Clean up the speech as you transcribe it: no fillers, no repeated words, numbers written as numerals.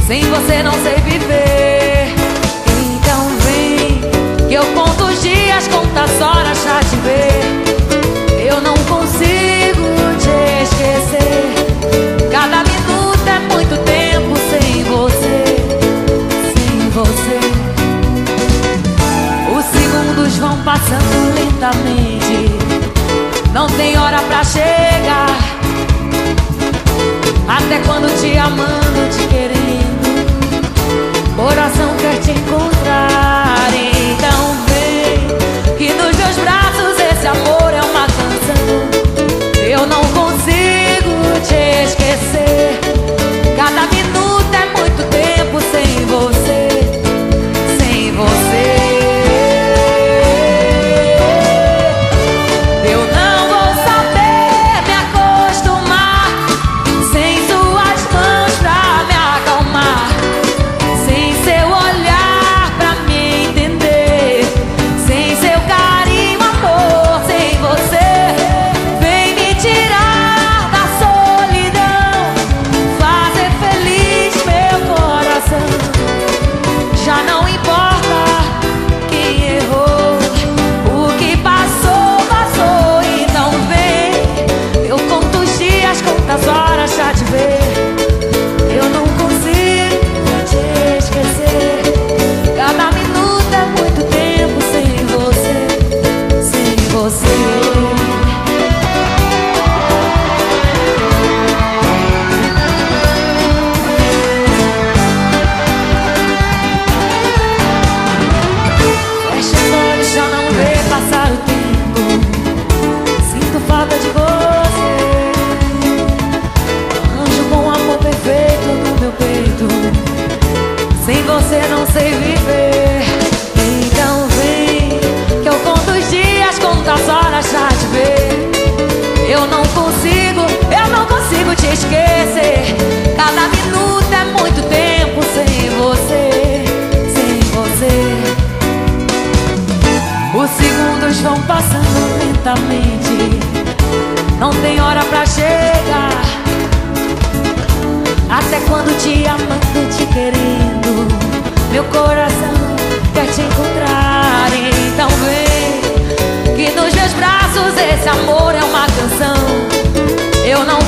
sem você não sei viver. Então vem, que eu conto os dias, conto as horas pra te ver. Eu não consigo te esquecer. Cada minuto é muito tempo sem você, sem você. Os segundos vão passando lentamente, não tem hora pra chegar. Até quando te amando, te querendo, coração quer te encontrar. Então vem, que nos meus braços esse amor é uma canção. Eu não consigo te esquecer. Cada minuto é muito tempo sem você, sem você. Sem você não sei viver. Então vem, que eu conto os dias, conto as horas pra te ver. Eu não consigo te esquecer. Cada minuto é muito tempo sem você, sem você. Os segundos vão passando lentamente, não tem hora pra chegar. Até quando te amando, te querendo, meu coração quer te encontrar. Então vem, que nos meus braços esse amor é uma canção. Eu não